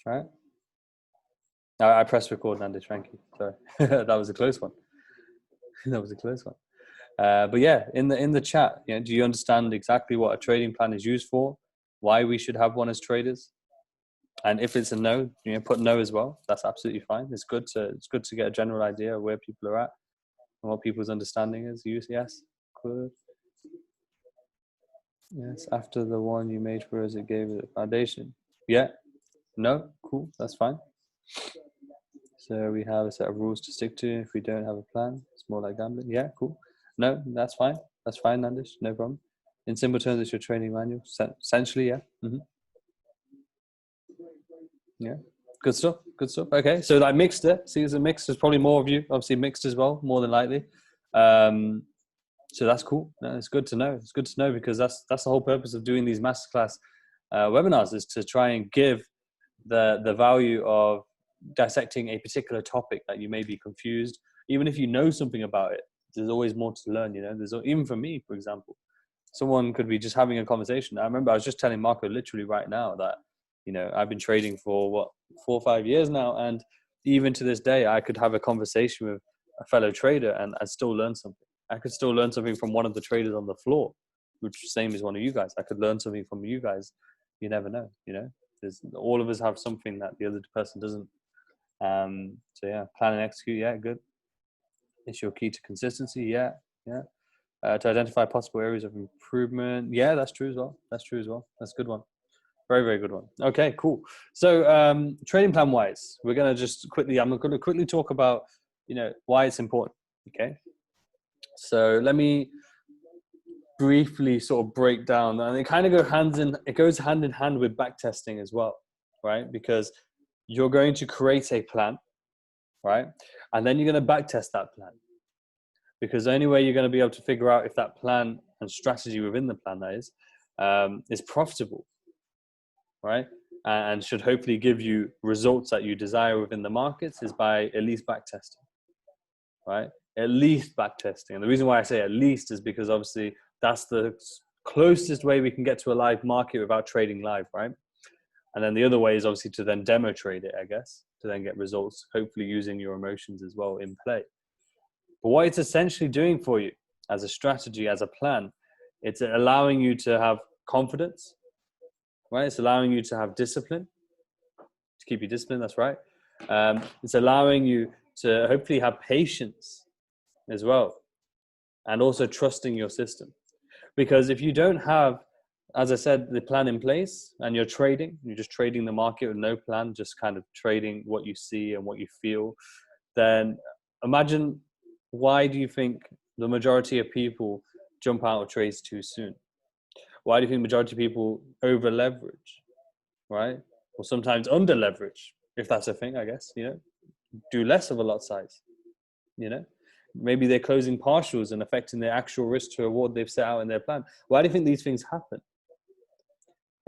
Right. I pressed record, Nandi. Thank you. Sorry, that was a close one. That was a close one. But yeah, in the chat, do you understand exactly what a trading plan is used for? Why we should have one as traders? And if it's a no, put no as well. That's absolutely fine. It's good to get a general idea of where people are at and what people's understanding is. Yes, good. Yes, after the one you made for us, it gave it a foundation. Yeah, no, cool, that's fine. So we have a set of rules to stick to. If we don't have a plan, it's more like gambling. Yeah, cool. No, that's fine. That's fine, Nandish. No problem. In simple terms, it's your training manual. Essentially, yeah. Yeah. Good stuff. Good stuff. Okay. So I mixed it. See, as a mix, there's probably more of you, obviously mixed as well, more than likely. So that's cool. No, it's good to know. It's good to know because that's the whole purpose of doing these masterclass webinars, is to try and give the value of dissecting a particular topic that you may be confused. Even if you know something about it, there's always more to learn. There's, even for me, for example, someone could be just having a conversation. I remember I was just telling Marco literally right now that I've been trading for 4 or 5 years now, and even to this day I could have a conversation with a fellow trader and still learn something. I could still learn something from one of the traders on the floor, which same as one of you guys. I could learn something from you guys. You never know. There's, all of us have something that the other person doesn't. So yeah, plan and execute. Yeah, good. It's your key to consistency. Yeah. To identify possible areas of improvement. Yeah, that's true as well. That's a good one. Very, very good one. Okay, cool. So trading plan wise, I'm going to quickly talk about, why it's important. Okay. So let me briefly sort of break down, and it kind of goes hand in hand with back testing as well, right? Because you're going to create a plan, right? And then you're going to back test that plan, because the only way you're going to be able to figure out if that plan and strategy within the plan is profitable, right? And should hopefully give you results that you desire within the markets is by at least back testing, right? At least back testing. And the reason why I say at least is because obviously that's the closest way we can get to a live market without trading live, right? And then the other way is obviously to then demo trade it, I guess, to then get results, hopefully using your emotions as well in play. But what it's essentially doing for you as a strategy, as a plan, it's allowing you to have confidence, right? It's allowing you to have discipline, to keep you disciplined, that's right. It's allowing you to hopefully have patience as well, and also trusting your system. Because if you don't have, as I said, the plan in place and you're just trading the market with no plan, just kind of trading what you see and what you feel, then imagine, why do you think the majority of people jump out of trades too soon? Why do you think the majority of people over leverage, right? Or sometimes under leverage, if that's a thing, I guess, do less of a lot size, maybe they're closing partials and affecting their actual risk to reward they've set out in their plan. Why do you think these things happen?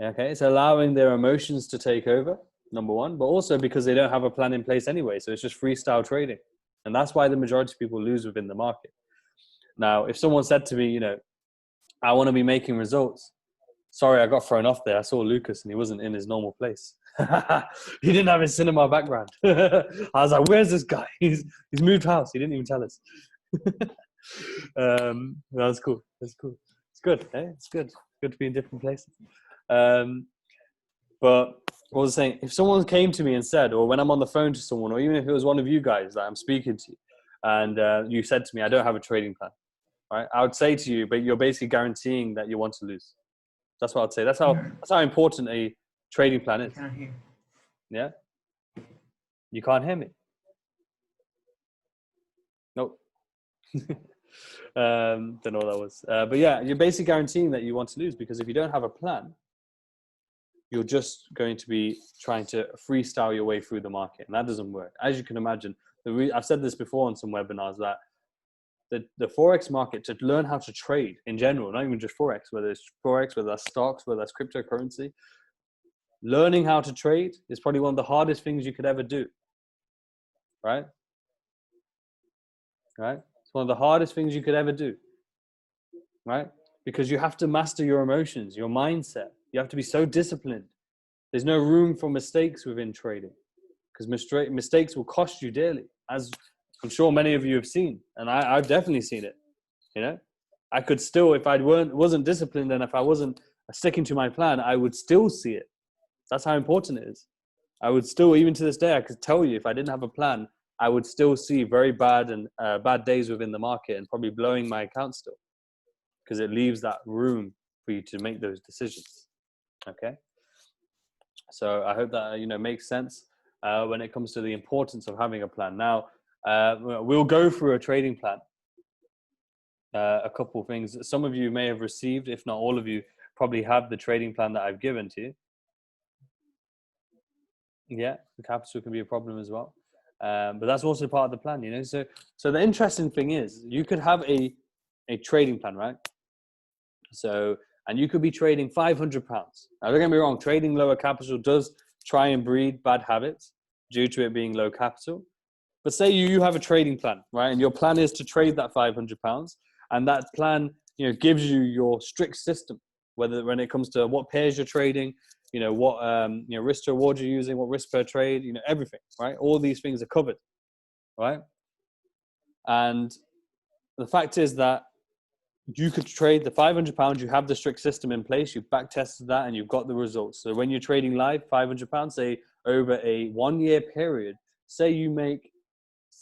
Okay, it's allowing their emotions to take over, number one, but also because they don't have a plan in place anyway. So it's just freestyle trading. And that's why the majority of people lose within the market. Now, if someone said to me, I want to be making results. Sorry, I got thrown off there. I saw Lucas and he wasn't in his normal place. He didn't have his cinema background. I was like, where's this guy? He's moved house. He didn't even tell us. That's cool. That's cool. It's good. Eh? It's good. Good to be in different places. But what was I saying? If someone came to me and said, or when I'm on the phone to someone, or even if it was one of you guys that I'm speaking to, and you said to me, I don't have a trading plan, right? I would say to you, but you're basically guaranteeing that you want to lose. That's what I'd say. That's how important a trading plan is. I can't hear. Yeah? You can't hear me? Nope. Don't know what that was. But yeah, you're basically guaranteeing that you want to lose, because if you don't have a plan, you're just going to be trying to freestyle your way through the market. And that doesn't work. As you can imagine, I've said this before on some webinars, that the Forex market, to learn how to trade in general, not even just Forex, whether that's stocks, whether that's cryptocurrency, learning how to trade is probably one of the hardest things you could ever do. Right? Right? It's one of the hardest things you could ever do. Right? Because you have to master your emotions, your mindset. You have to be so disciplined. There's no room for mistakes within trading, because mistakes will cost you dearly, as I'm sure many of you have seen, and I've definitely seen it. You know, I could still, if I wasn't disciplined and if I wasn't sticking to my plan, I would still see it. That's how important it is. I would still, even to this day, I could tell you if I didn't have a plan, I would still see very bad and bad days within the market and probably blowing my account still, because it leaves that room for you to make those decisions. Okay. So I hope that, makes sense when it comes to the importance of having a plan. Now, we'll go through a trading plan. A couple of things. Some of you may have received, if not all of you, probably have the trading plan that I've given to you. Yeah, the capital can be a problem as well. But that's also part of the plan, So the interesting thing is you could have a trading plan, right? So, and you could be trading £500. Now, don't get me wrong, trading lower capital does try and breed bad habits due to it being low capital. But say you have a trading plan, right? And your plan is to trade that £500, and that plan, gives you your strict system, whether when it comes to what pairs you're trading, what risk to reward you're using, what risk per trade, everything, right? All these things are covered, right? And the fact is that you could trade the £500. You have the strict system in place. You've back tested that, and you've got the results. So when you're trading live, £500, say over a 1 year period, say you make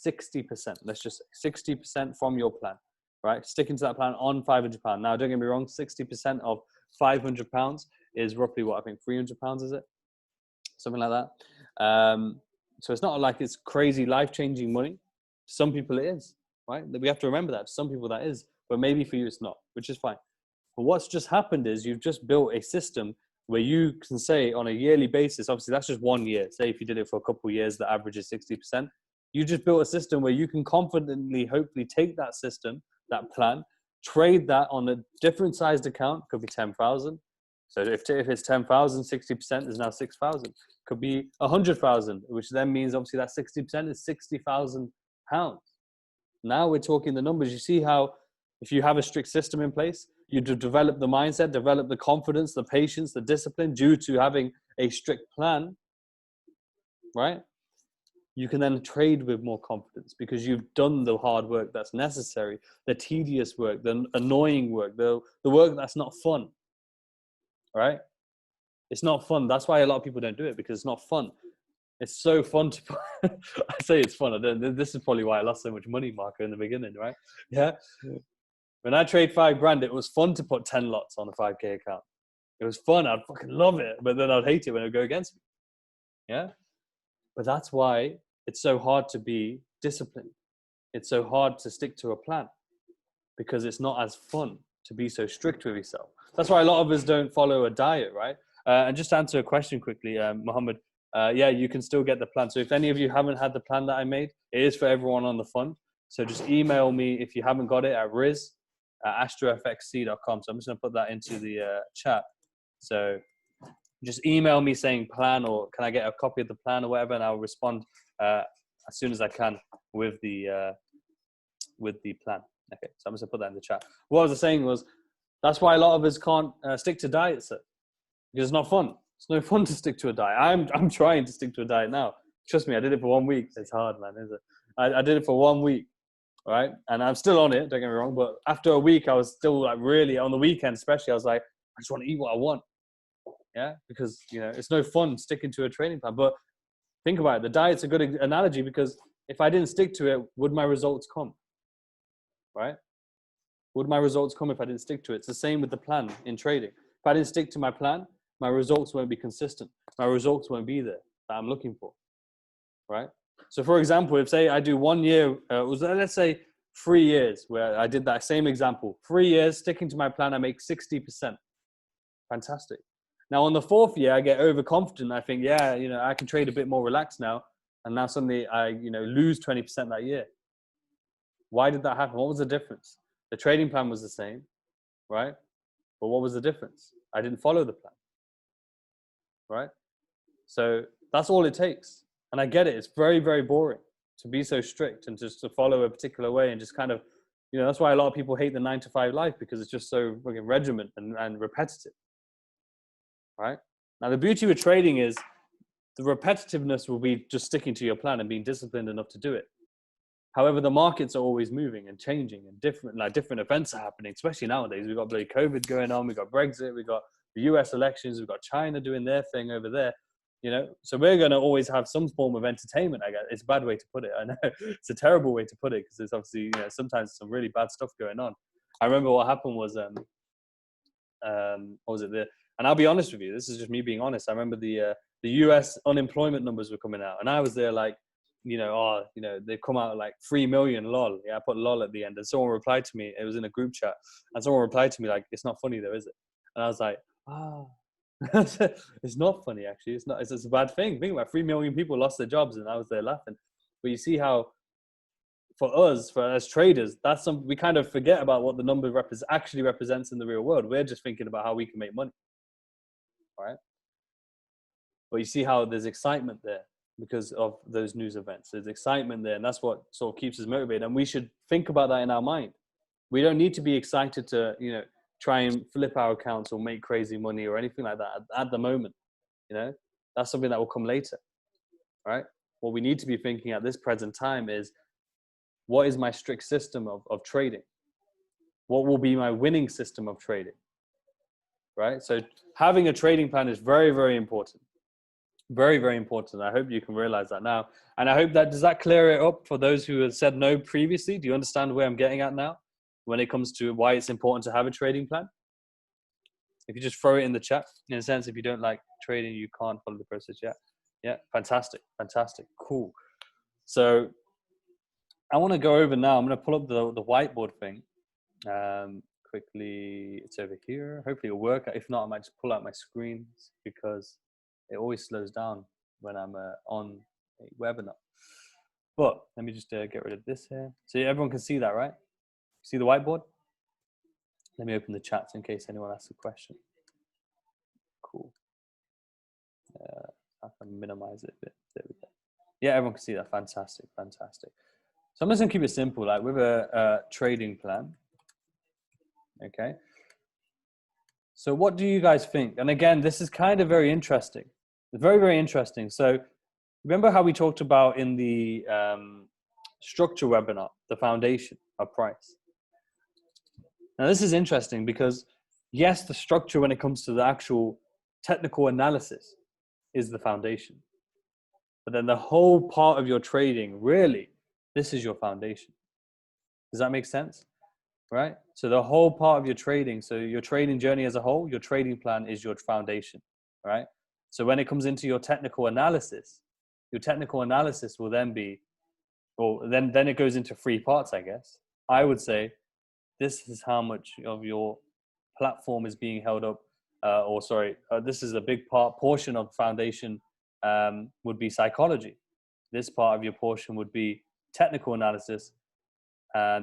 60%. Let's just say 60% from your plan, right? Sticking to that plan on £500. Now, don't get me wrong, 60% of £500 is roughly what I think £300, is it? Something like that. So it's not like it's crazy life-changing money. Some people it is, right? We have to remember that. Some people that is, but maybe for you it's not, which is fine. But what's just happened is you've just built a system where you can say on a yearly basis, obviously that's just 1 year. Say if you did it for a couple of years, the average is 60%. You just built a system where you can confidently, hopefully take that system, that plan, trade that on a different sized account, could be 10,000. So if it's 10,000, 60% is now 6,000. Could be 100,000, which then means obviously that 60% is £60,000. Now we're talking the numbers. You see how if you have a strict system in place, you develop the mindset, develop the confidence, the patience, the discipline due to having a strict plan, right? You can then trade with more confidence because you've done the hard work that's necessary, the tedious work, the annoying work, the work that's not fun, right? It's not fun. That's why a lot of people don't do it, because it's not fun. It's so fun to I say it's fun. This is probably why I lost so much money, Marco, in the beginning, right? Yeah. When I trade £5,000, it was fun to put 10 lots on a 5K account. It was fun. I'd fucking love it. But then I'd hate it when it would go against me. Yeah. But that's why it's so hard to be disciplined. It's so hard to stick to a plan, because it's not as fun to be so strict with yourself. That's why a lot of us don't follow a diet, right? And just to answer a question quickly, Mohammed, yeah, you can still get the plan. So if any of you haven't had the plan that I made, it is for everyone on the fund. So just email me if you haven't got it at riz@astrofxc.com. So I'm just going to put that into the chat. So just email me saying plan, or can I get a copy of the plan or whatever, and I'll respond as soon as I can with the plan. Okay, so I'm just going to put that in the chat. What I was saying was, that's why a lot of us can't stick to diets, sir, because it's not fun. It's no fun to stick to a diet. I'm trying to stick to a diet now. Trust me, I did it for 1 week. It's hard, man, is it? I did it for 1 week, right? And I'm still on it, don't get me wrong. But after a week, I was still like really, on the weekend especially, I was like, I just want to eat what I want. Yeah, because, it's no fun sticking to a training plan. But think about it. The diet's a good analogy, because if I didn't stick to it, would my results come? Right? Would my results come if I didn't stick to it? It's the same with the plan in trading. If I didn't stick to my plan, my results won't be consistent. My results won't be there that I'm looking for, right? So for example, if say I do 1 year, let's say 3 years, where I did that same example, 3 years sticking to my plan, I make 60%. Fantastic. Now on the 4th year, I get overconfident. I think, yeah, I can trade a bit more relaxed now. And now suddenly I, lose 20% that year. Why did that happen? What was the difference? The trading plan was the same, right? But what was the difference? I didn't follow the plan, right? So that's all it takes. And I get it. It's very, very boring to be so strict and just to follow a particular way and just kind of, that's why a lot of people hate the 9-to-5 life, because it's just so fucking regiment and repetitive, right? Now, the beauty with trading is the repetitiveness will be just sticking to your plan and being disciplined enough to do it. However, the markets are always moving and changing, and different events are happening, especially nowadays. We've got bloody COVID going on, we've got Brexit, we've got the US elections, we've got China doing their thing over there, you know? So we're going to always have some form of entertainment, I guess. It's a bad way to put it. I know it's a terrible way to put it because there's obviously, you know, sometimes some really bad stuff going on. I remember what happened was, what was it? And I'll be honest with you, this is just me being honest. I remember the US unemployment numbers were coming out, and I was there like, you know, they've come out like 3 million, lol. Yeah, I put lol at the end, and someone replied to me. It was in a group chat, and someone replied to me like, "It's not funny though, is it?" And I was like, it's not funny actually. It's not. It's a bad thing. Think about 3 million people lost their jobs, and I was there laughing. But you see how, for us, as traders, that's something we kind of forget about what the number actually represents in the real world. We're just thinking about how we can make money, right? But you see how there's excitement there because of those news events. There's excitement there, and that's what sort of keeps us motivated. And we should think about that in our mind. We don't need to be excited to, you know, try and flip our accounts or make crazy money or anything like that at the moment. You know, that's something that will come later, right? What we need to be thinking at this present time is, what is my strict system of trading? What will be my winning system of trading, right? So having a trading plan is very, very important. Very, very important. I hope you can realize that now. And I hope that, does that clear it up for those who have said no previously? Do you understand where I'm getting at now when it comes to why it's important to have a trading plan? If you just throw it in the chat, in a sense, if you don't like trading, you can't follow the process yet. Yeah, fantastic, fantastic, cool. So I want to go over now. I'm going to pull up the whiteboard thing quickly. It's over here. Hopefully it'll work. If not, I might just pull out my screens because it always slows down when I'm on a webinar. But let me just get rid of this here. So everyone can see that, right? See the whiteboard? Let me open the chats in case anyone asks a question. Cool. I can minimize it a bit. There we go. Yeah, everyone can see that. Fantastic, fantastic. So I'm just gonna keep it simple, like with a trading plan. Okay. So what do you guys think? And again, this is kind of very interesting. Very, very interesting. So remember how we talked about in the structure webinar, the foundation of price. Now this is interesting because yes, the structure when it comes to the actual technical analysis is the foundation. But then the whole part of your trading, really, this is your foundation. Does that make sense? Right? So the whole part of your trading, so your trading journey as a whole, your trading plan is your foundation, right? So when it comes into your technical analysis will then be, well, then it goes into 3 parts, I guess. I would say this is how much of your platform is being held up, this is a big portion of foundation would be psychology. This part of your portion would be technical analysis.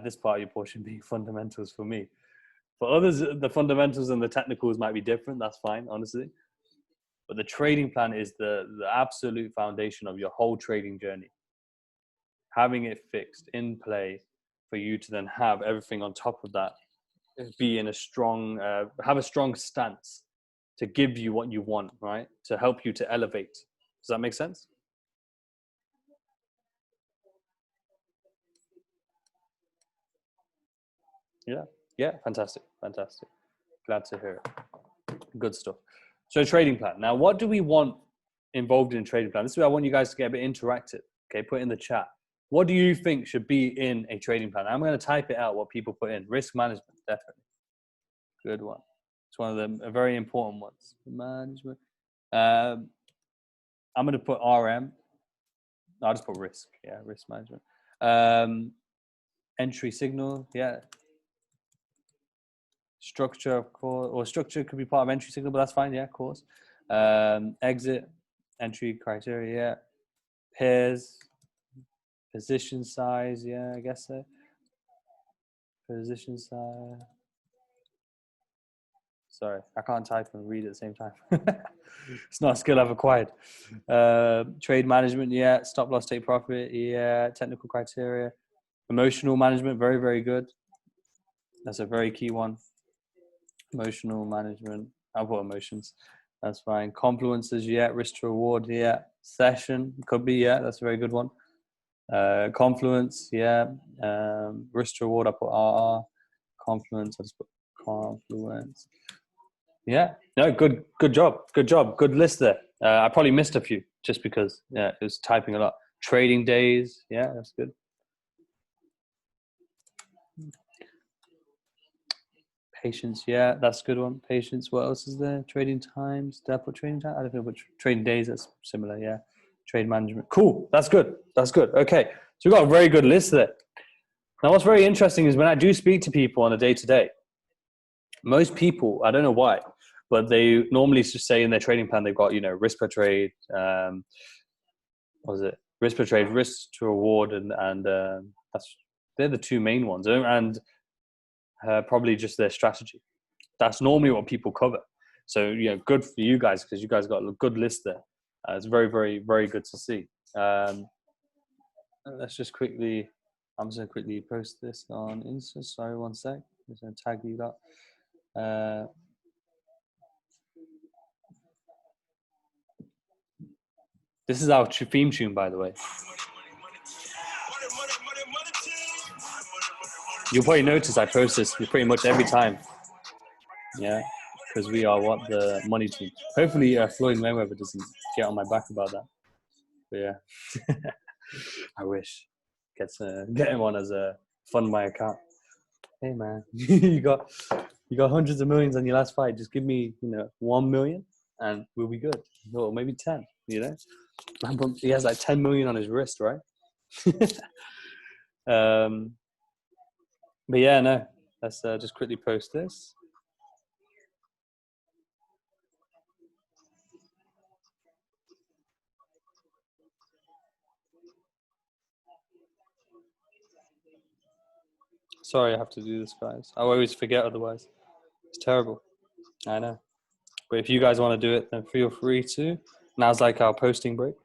This part of your portion being fundamentals for me. For others, the fundamentals and the technicals might be different. That's fine, honestly. But the trading plan is the absolute foundation of your whole trading journey. Having it fixed in play for you to then have everything on top of that, be in a strong, have a strong stance to give you what you want, right? To help you to elevate. Does that make sense? Yeah, fantastic. Glad to hear it. Good stuff. So trading plan. Now, what do we want involved in a trading plan? This is where I want you guys to get a bit interactive. Okay, put it in the chat. What do you think should be in a trading plan? I'm going to type it out, what people put in. Risk management, definitely. Good one. It's one of the very important ones. Management. I'm going to put RM. I'll just put risk. Yeah, risk management. Entry signal. Yeah. Structure, of course, or structure could be part of entry signal, but that's fine. Yeah, of course. Exit, entry criteria. Yeah. Pairs, position size. Yeah, I guess so. Position size. Sorry, I can't type and read at the same time. It's not a skill I've acquired. Trade management. Yeah. Stop loss, take profit. Yeah. Technical criteria. Emotional management. Very, very good. That's a very key one. Emotional management. I'll put emotions. That's fine. Confluences, yeah. Risk to reward, yeah. Session could be, yeah. That's a very good one. Confluence, yeah. Risk to reward, I put RR. Confluence, I just put confluence. Yeah. No, good job. Good job. Good list there. I probably missed a few just because it was typing a lot. Trading days, yeah, that's good. Patience, yeah, that's a good one. Patience. What else is there? Trading times. Did I put trading time? I don't know, but trading days. That's similar. Yeah. Trade management. Cool. That's good. That's good. Okay. So we've got a very good list there. Now, what's very interesting is when I do speak to people on a day-to-day, most people, I don't know why, but they normally just say in their trading plan they've got, risk per trade. What was it? Risk per trade, risk to reward, and they're the two main ones, and probably just their strategy. That's normally what people cover. So, good for you guys because you guys got a good list there. It's very, very, very good to see. Let's just quickly, I'm just going to quickly post this on Insta. Sorry, one sec. I'm just going to tag you that. This is our theme tune, by the way. You'll probably notice I post this pretty much every time. Yeah, because we are the money team. Hopefully, Floyd Mayweather doesn't get on my back about that. But yeah, I wish get him on as a fund my account. Hey man, you got hundreds of millions on your last fight. Just give me 1 million and we'll be good. Or maybe 10. He has like 10 million on his wrist, right? But yeah, no. Let's just quickly post this. Sorry, I have to do this, guys. I always forget otherwise. It's terrible. I know. But if you guys want to do it, then feel free to. Now's like our posting break.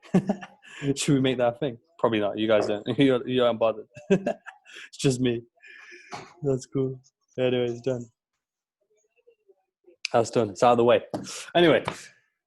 Should we make that a thing? Probably not. You guys don't. You aren't bothered. It's just me. That's cool. Anyway, it's done. That's done. It's out of the way. Anyway,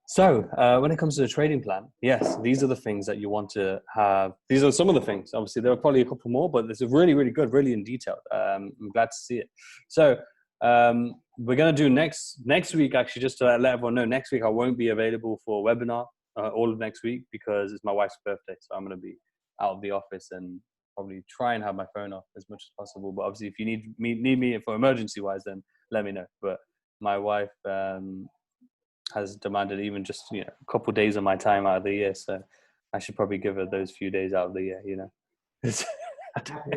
so when it comes to the trading plan, yes, these are the things that you want to have. These are some of the things. Obviously, there are probably a couple more, but this is really, really good, really in detail. I'm glad to see it. So we're going to do next week, actually, just to let everyone know, next week I won't be available for a webinar all of next week because it's my wife's birthday. So I'm going to be out of the office and probably try and have my phone off as much as possible. But obviously, if you need me for emergency-wise, then let me know. But my wife has demanded even just a couple of days of my time out of the year, so I should probably give her those few days out of the year. Happy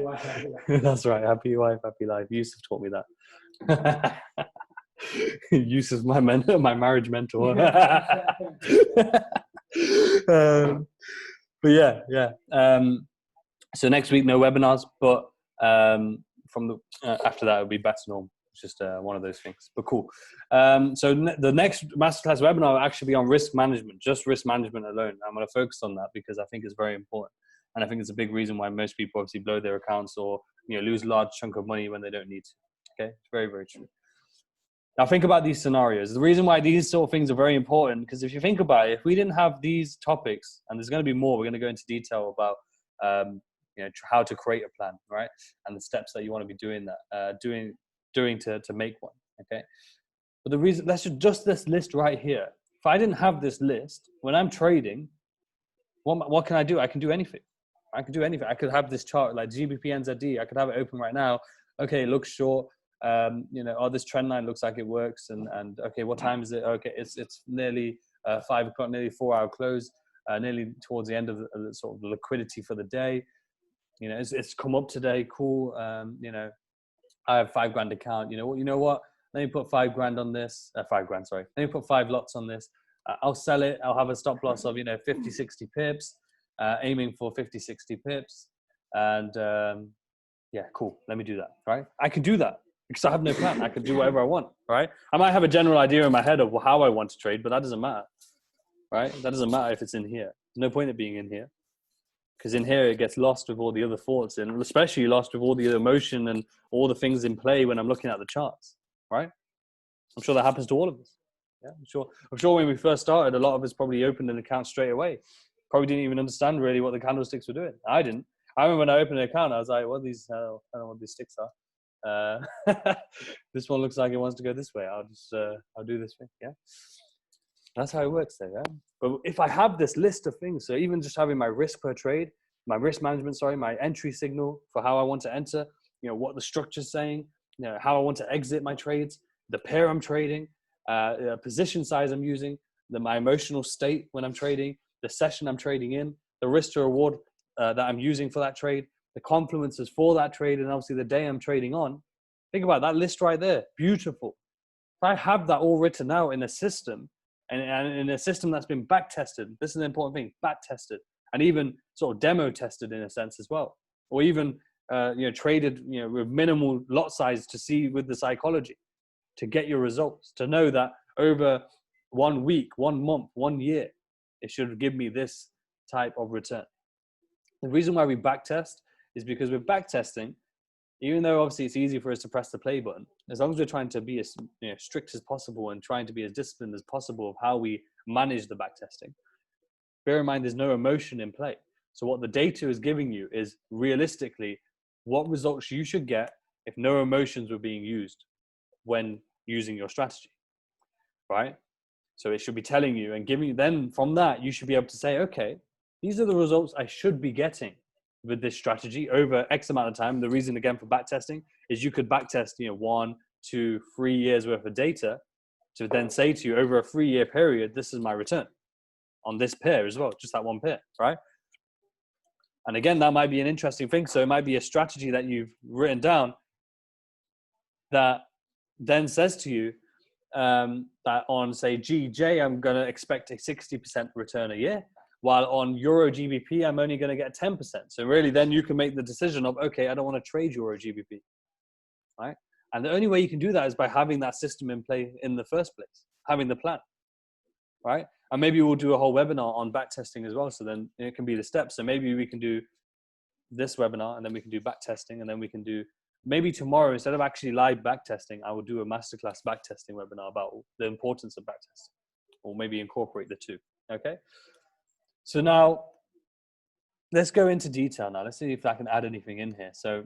wife, happy life. That's right. Happy wife, happy life. Yusuf taught me that. Yusuf's my marriage mentor. But yeah. So next week, no webinars, but from the after that, it'll be back to normal. It's just one of those things, but cool. So the next masterclass webinar will actually be on risk management, just risk management alone. I'm going to focus on that because I think it's very important. And I think it's a big reason why most people obviously blow their accounts or lose a large chunk of money when they don't need to. Okay, it's very, very true. Now think about these scenarios. The reason why these sort of things are very important, because if you think about it, if we didn't have these topics, and there's going to be more, we're going to go into detail about how to create a plan, right? And the steps that you want to be doing to make one. Okay. But the reason, that's just this list right here. If I didn't have this list, when I'm trading, what can I do? I can do anything. I could do anything. I could have this chart like GBP NZD. I could have it open right now. Okay, it looks short. This trend line looks like it works. And okay, what time is it? Okay, it's nearly 5 o'clock, nearly 4-hour close, nearly towards the end of the sort of the liquidity for the day. It's come up today. Cool. I have $5,000 account. You know what? Let me put $5,000 on this. 5 grand, sorry. Let me put 5 lots on this. I'll sell it. I'll have a stop loss of 50, 60 pips, aiming for 50, 60 pips, and cool. Let me do that. Right? I can do that because I have no plan. I can do whatever I want. Right? I might have a general idea in my head of how I want to trade, but that doesn't matter. Right? That doesn't matter if it's in here. There's no point in being in here. Because in here, it gets lost with all the other thoughts and especially lost with all the emotion and all the things in play when I'm looking at the charts, right? I'm sure that happens to all of us. Yeah, I'm sure when we first started, a lot of us probably opened an account straight away. Probably didn't even understand really what the candlesticks were doing. I didn't. I remember when I opened an account, I was like, "What these? I don't know what these sticks are. This one looks like it wants to go this way. I'll do this thing." Yeah, that's how it works there. Yeah. But if I have this list of things, so even just having my risk per trade, my risk management, sorry, my entry signal for how I want to enter, what the structure's saying, how I want to exit my trades, the pair I'm trading, position size I'm using, my emotional state when I'm trading, the session I'm trading in, the risk to reward that I'm using for that trade, the confluences for that trade, and obviously the day I'm trading on. Think about that list right there. Beautiful. If I have that all written out in a system, and in a system that's been back tested, this is an important thing, back tested, and even sort of demo tested in a sense as well, or even traded with minimal lot size to see with the psychology to get your results, to know that over 1 week, 1 month, 1 year, it should give me this type of return. The reason why we back test is because with back testing, even though obviously it's easy for us to press the play button, as long as we're trying to be as strict as possible and trying to be as disciplined as possible of how we manage the back testing, bear in mind there's no emotion in play. So what the data is giving you is realistically what results you should get if no emotions were being used when using your strategy, right? So it should be telling you and giving you, then from that, you should be able to say, okay, these are the results I should be getting with this strategy over X amount of time. The reason again for backtesting is you could backtest 1, 2, 3 years worth of data to then say to you over a 3-year period, this is my return on this pair as well, just that one pair, right? And again, that might be an interesting thing. So it might be a strategy that you've written down that then says to you that on say GJ, I'm going to expect a 60% return a year, while on Euro GBP, I'm only going to get 10%. So really then you can make the decision of, okay, I don't want to trade Euro GBP, right? And the only way you can do that is by having that system in play in the first place, having the plan, right? And maybe we'll do a whole webinar on back testing as well. So then it can be the steps. So maybe we can do this webinar and then we can do back testing, and then we can do maybe tomorrow, instead of actually live back testing, I will do a masterclass back testing webinar about the importance of back testing, or maybe incorporate the two. Okay. So now let's go into detail now. Let's see if I can add anything in here. So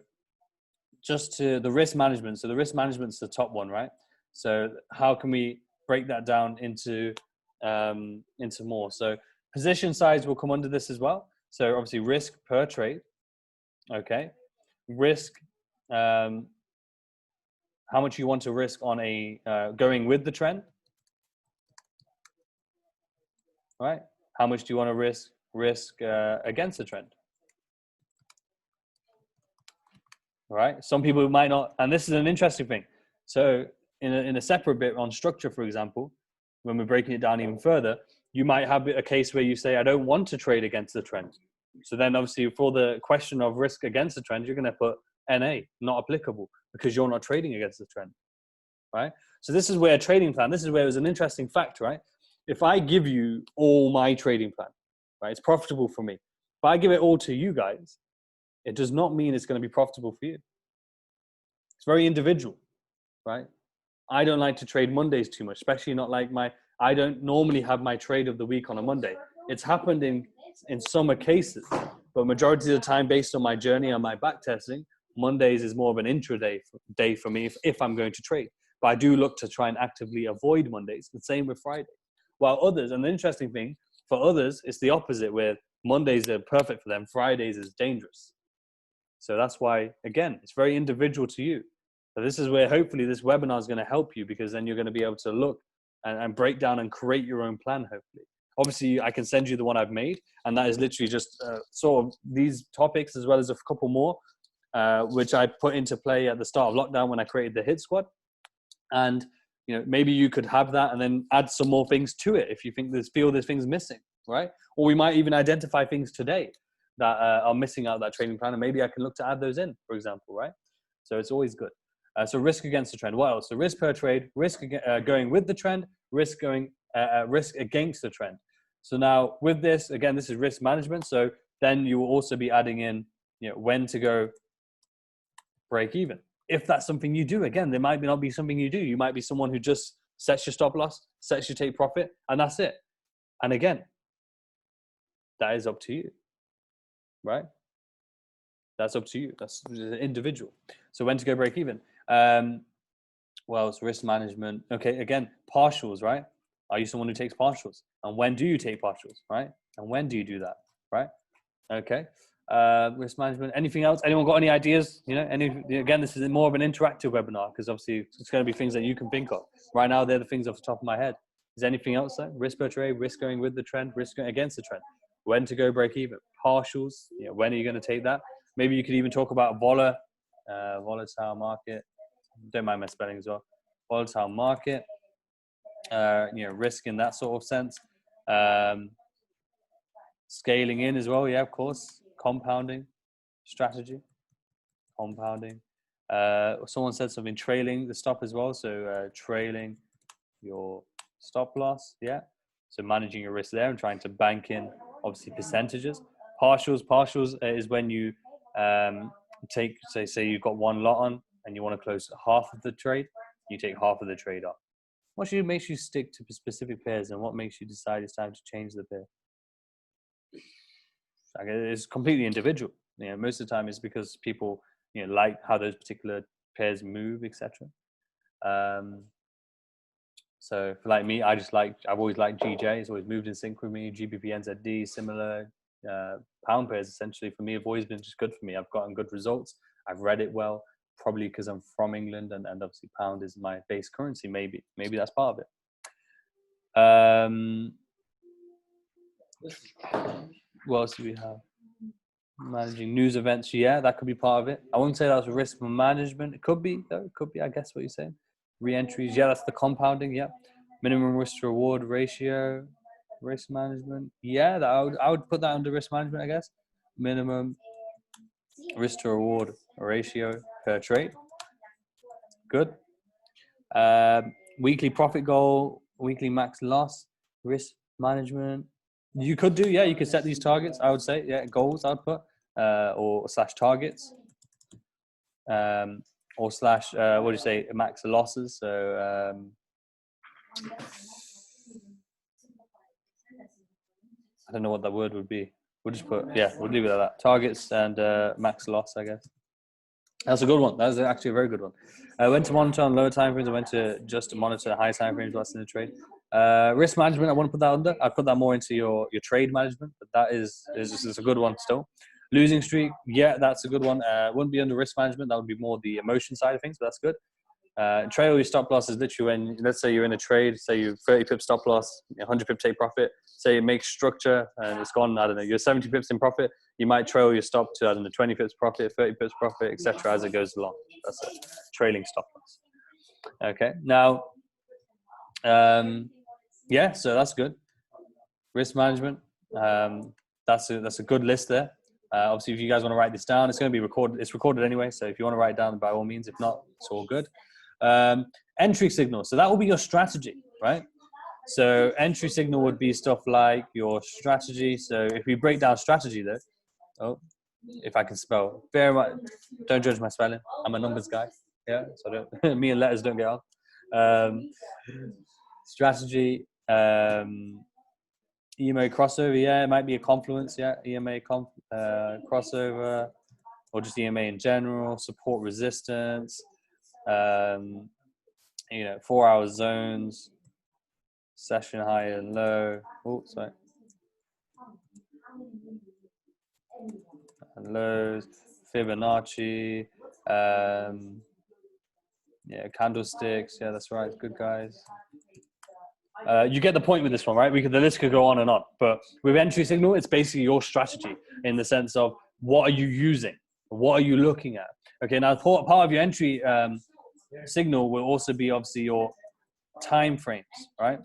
just to the risk management. So the risk management's the top one, right? So how can we break that down into more? So position size will come under this as well. So obviously risk per trade. Okay. Risk, how much you want to risk on a going with the trend, right? How much do you want to risk against the trend, right? Some people might not, and this is an interesting thing. So in a separate bit on structure, for example, when we're breaking it down even further, you might have a case where you say, I don't want to trade against the trend. So then obviously for the question of risk against the trend, you're going to put NA, not applicable, because you're not trading against the trend, right? So this is where a trading plan, this is where it was an interesting fact, right? If I give you all my trading plan, right, it's profitable for me. If I give it all to you guys, it does not mean it's going to be profitable for you. It's very individual, right? I don't like to trade Mondays too much, especially not like I don't normally have my trade of the week on a Monday. It's happened in some cases, but majority of the time, based on my journey and my back testing, Mondays is more of an intraday day for me if I'm going to trade. But I do look to try and actively avoid Mondays. The same with Friday. While others, and the interesting thing, for others, it's the opposite, where Mondays are perfect for them, Fridays is dangerous. So that's why, again, it's very individual to you. So this is where hopefully this webinar is going to help you, because then you're going to be able to look and break down and create your own plan, hopefully. Obviously, I can send you the one I've made, and that is literally just sort of these topics as well as a couple more, which I put into play at the start of lockdown when I created the Hit Squad. And maybe you could have that and then add some more things to it if you think feel there's things missing, right? Or we might even identify things today that are missing out of that trading plan, and maybe I can look to add those in, for example, right? So it's always good. So risk against the trend. What else? So risk per trade, risk going with the trend, risk against the trend. So now with this, again, this is risk management. So then you will also be adding in, when to go break even. If that's something you do, again, there might not be something you do. You might be someone who just sets your stop loss, sets your take profit, and that's it. And again, that is up to you, right? That's up to you. That's individual. So when to go break even? Well, it's risk management. Okay, again, partials, right? Are you someone who takes partials? And when do you take partials, right? And when do you do that, right? Okay. Risk management. Anything else? Anyone got any ideas? You know, again, this is more of an interactive webinar because obviously it's going to be things that you can think of. Right now, they're the things off the top of my head. Is there anything else though? Risk per trade, risk going with the trend, risk going against the trend. When to go break even? Partials. You know, when are you going to take that? Maybe you could even talk about volatile market. Don't mind my spelling as well. Volatile market. You know, risk in that sort of sense. Scaling in as well, yeah, of course. Compounding strategy, compounding. Someone said something, trailing the stop as well. So trailing your stop loss, yeah. So managing your risk there and trying to bank in, obviously, percentages. Partials is when you take, say you've got one lot on and you want to close half of the trade, you take half of the trade off. What makes you stick to specific pairs, and what makes you decide it's time to change the pair? It's completely individual. You know, most of the time it's because people, you know, like how those particular pairs move, etc. So for like me, I've always liked GJ. It's always moved in sync with me. GBP, NZD, similar pound pairs. Essentially, for me, have always been just good for me. I've gotten good results. I've read it well, probably because I'm from England, and obviously pound is my base currency. Maybe that's part of it. What else do we have? Managing news events, yeah, that could be part of it. I wouldn't say that's risk management. It could be, though. It could be, I guess, what you're saying. Re-entries, yeah, that's the compounding, yeah. Minimum risk to reward ratio, risk management, yeah. I would put that under risk management, I guess. Minimum risk to reward ratio per trade. Good. Weekly profit goal, weekly max loss, risk management. You could do, yeah, you could set these targets, I would say, yeah, goals I'd put, or slash targets, or slash, what do you say, max losses. So, I don't know what that word would be. We'll just put, yeah, we'll leave it at that. Targets and max loss, I guess. That's a good one. That's actually a very good one. When to monitor on lower time frames, I went to just to monitor high time frames less in the trade. Risk management, I want to put that under. I put that more into your trade management, but that is a good one still. Losing streak, yeah, that's a good one. Wouldn't be under risk management. That would be more the emotion side of things, but that's good. Trail your stop loss is literally when, let's say you're in a trade, say you 30 pip stop loss, 100 pip take profit, say it makes structure and it's gone, I don't know, you're 70 pips in profit, you might trail your stop to, I don't know, 20 pips profit, 30 pips profit, etc. as it goes along. That's a trailing stop loss. Okay, now, yeah, so that's good. Risk management, that's a good list there. Obviously, if you guys want to write this down, it's going to be recorded. It's recorded anyway, so if you want to write it down, by all means. If not, it's all good. Entry signal. So that will be your strategy, right? So entry signal would be stuff like your strategy. So if we break down strategy though, if I can spell, don't judge my spelling. I'm a numbers guy. Yeah, so me and letters don't get on. Strategy, EMA crossover, yeah, it might be a confluence, yeah, EMA crossover, or just EMA in general, support resistance, 4 hour zones, session high and low. Oh, sorry. And lows, Fibonacci, candlesticks. Yeah, that's right. Good guys. You get the point with this one, right? The list could go on and on. But with entry signal, it's basically your strategy in the sense of what are you using? What are you looking at? Okay, now part of your entry signal will also be obviously your time frames, right?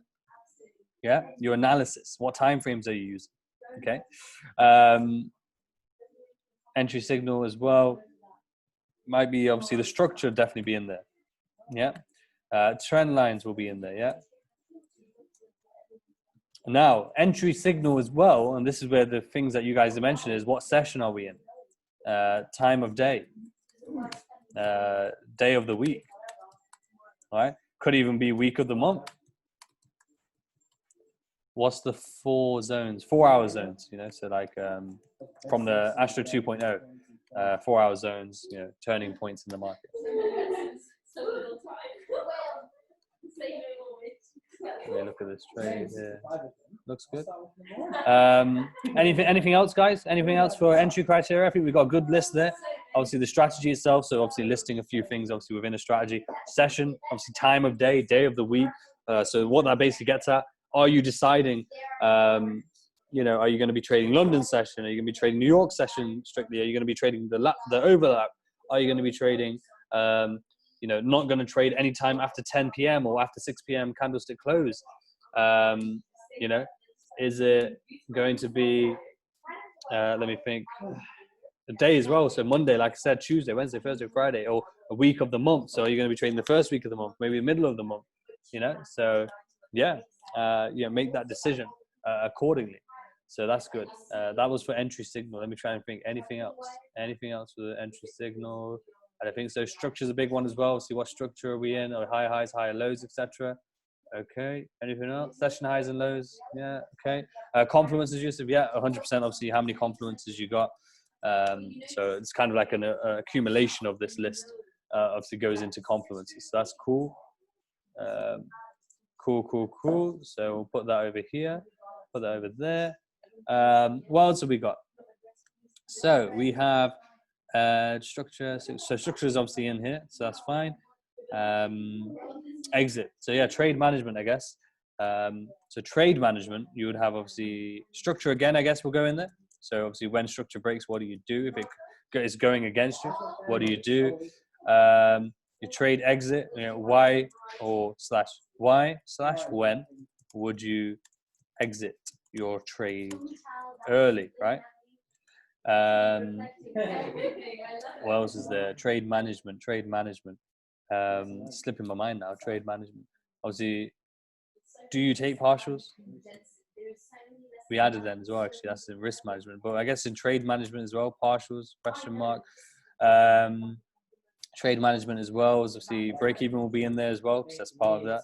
Yeah, your analysis. What time frames are you using? Okay. Entry signal as well. Might be obviously the structure definitely be in there. Yeah. Trend lines will be in there. Yeah. Now, entry signal as well, and this is where the things that you guys have mentioned is what session are we in? Time of day, day of the week, all right? Could even be week of the month. What's the 4 zones? 4-hour zones, you know, so like from the Astro 2.0, 4-hour zones, you know, turning points in the market. Let me look at this trade here. Looks good. Anything else, guys? Anything else for entry criteria? I think we've got a good list there. Obviously, the strategy itself. So obviously listing a few things, obviously within a strategy. Session, obviously time of day, day of the week. So what that basically gets at, are you deciding, you know, are you going to be trading London session? Are you going to be trading New York session strictly? Are you going to be trading the overlap? Are you going to be trading, you know, not going to trade anytime after 10 p.m. or after 6 p.m. candlestick close? You know, is it going to be, let me think, a day as well? So Monday, like I said, Tuesday, Wednesday, Thursday, Friday, or a week of the month. So are you going to be trading the first week of the month, maybe the middle of the month, you know? So yeah, make that decision accordingly. So that's good. That was for entry signal. Let me try and think anything else for the entry signal. I think so. Structure is a big one as well. See what structure are we in, or higher highs, higher lows, etc. Okay. Anything else? Session highs and lows. Yeah. Okay. Confluences, Yusuf. Yeah, 100%. Obviously, how many confluences you got. So it's kind of like an accumulation of this list. Obviously, goes into confluences. So that's cool. Cool. So we'll put that over here. Put that over there. What else have we got? So we have structure. So structure is obviously in here. So that's fine. Exit. So yeah, trade management, I guess. So trade management, you would have obviously structure again, I guess will go in there. So obviously when structure breaks, what do you do? If it is going against you, what do you do? You trade exit, you know, why or when would you exit your trade early, right? What else is there? Trade management. Slipping my mind now. Trade management. Obviously, do you take partials? We added them as well, actually. That's in risk management. But I guess in trade management as well, partials, question mark. Trade management as well, as obviously break even will be in there as well, because that's part of that.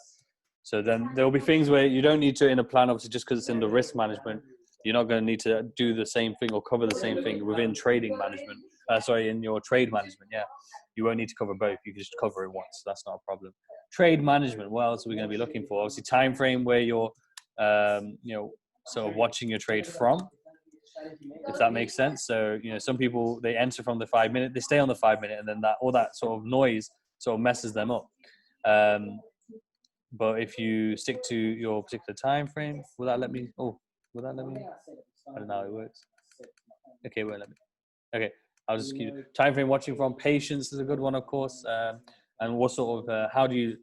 So then there will be things where you don't need to in a plan, obviously, just because it's in the risk management. You're not going to need to do the same thing or cover the same thing within trading management. In your trade management, yeah. You won't need to cover both. You can just cover it once. So that's not a problem. Trade management, what else are we going to be looking for? Obviously, time frame where you're, you know, sort of watching your trade from, if that makes sense. So, you know, some people, they enter from the 5 minute, they stay on the 5 minute, and then that all that sort of noise sort of messes them up. But if you stick to your particular time frame, will that let me? I don't know how it works. Okay, won't let me. Okay, I'll just keep time frame watching from. Patience is a good one, of course. And what sort of how do you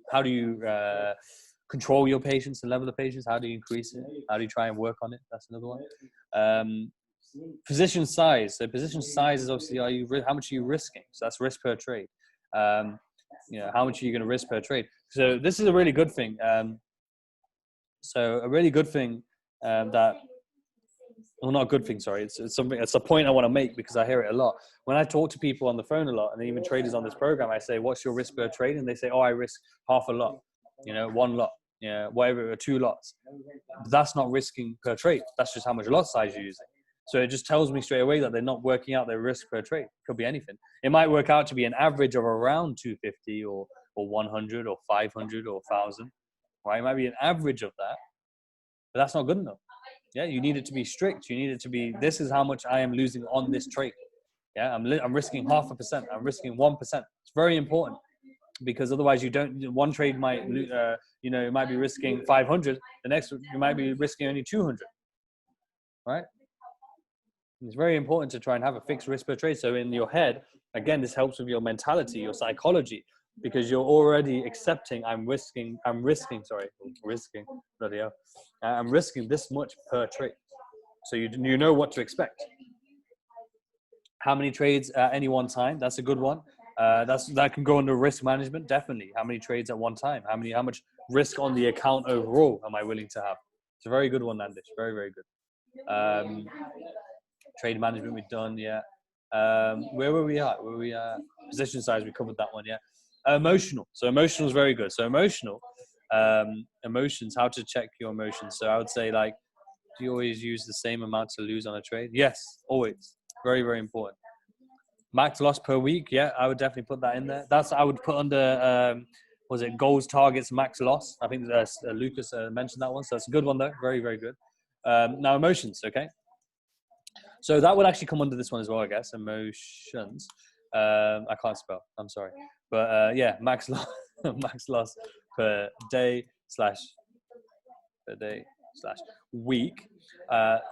control your patience and level of patience? How do you increase it? How do you try and work on it? That's another one. Position size. So position size is obviously how much are you risking? So that's risk per trade. You know, how much are you going to risk per trade? So this is a really good thing. Not a good thing, sorry. It's something. It's a point I want to make because I hear it a lot. When I talk to people on the phone a lot, and even traders on this program, I say, "What's your risk per trade?" And they say, "Oh, I risk half a lot, you know, one lot, yeah, whatever, or 2 lots." But that's not risking per trade. That's just how much lot size you're using. So it just tells me straight away that they're not working out their risk per trade. Could be anything. It might work out to be an average of around 250 or 100 or 500 or 1,000. Right? It might be an average of that, but that's not good enough. Yeah, you need it to be strict. You need it to be, this is how much I am losing on this trade. Yeah, I'm risking 0.5%. I'm risking 1%. It's very important because otherwise one trade might, you know, you might be risking 500. The next, you might be risking only 200. Right? It's very important to try and have a fixed risk per trade. So in your head, again, this helps with your mentality, your psychology, because you're already accepting I'm risking this much per trade. So you know what to expect. How many trades at any one time? That's a good one. That can go under risk management, definitely. How many trades at one time? How much risk on the account overall am I willing to have? It's a very good one, Nandish. Very, very good. Trade management we've done, yeah. Where were we at? Position size, we covered that one, yeah. Emotional. So emotional is very good. So emotional, emotions, how to check your emotions. So I would say, like, do you always use the same amount to lose on a trade? Yes, always. Very, very important. Max loss per week. Yeah, I would definitely put that in there. That's, I would put under, was it goals, targets, max loss? I think Lucas mentioned that one. So it's a good one though. Very, very good. Now emotions. Okay. So that would actually come under this one as well, I guess. Emotions. I can't spell. I'm sorry, but yeah, max loss, max loss per day slash week.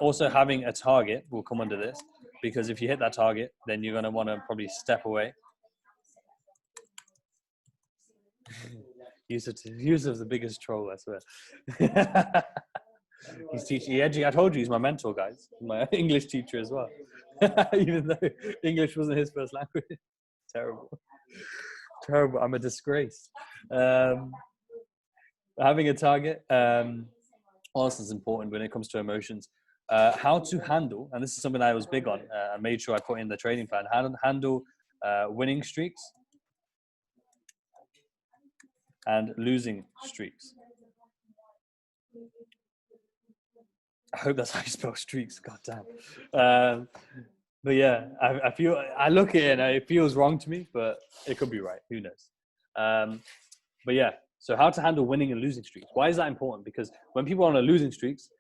Also, having a target will come under this, because if you hit that target, then you're going to want to probably step away. Yusuf's the biggest troll, I swear. He's teaching. I told you he's my mentor, guys. My English teacher as well. Even though English wasn't his first language. Terrible. Terrible. I'm a disgrace. Having a target. What else is important when it comes to emotions? How to handle, and this is something I was big on. I made sure I put in the training plan. How to handle winning streaks and losing streaks. I hope that's how you spell streaks. God damn. But yeah, I feel, I look at it and it feels wrong to me, but it could be right. Who knows? But yeah, so how to handle winning and losing streaks. Why is that important? Because when people are on a losing streaks,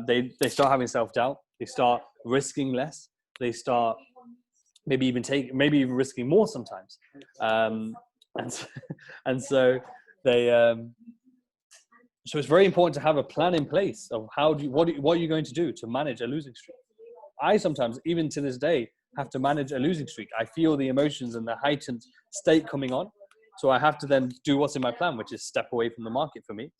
they start having self-doubt. They start risking less. They start maybe even risking more sometimes. And so they, so it's very important to have a plan in place of what are you going to do to manage a losing streak. I sometimes, even to this day, have to manage a losing streak. I feel the emotions and the heightened state coming on. So I have to then do what's in my plan, which is step away from the market for me.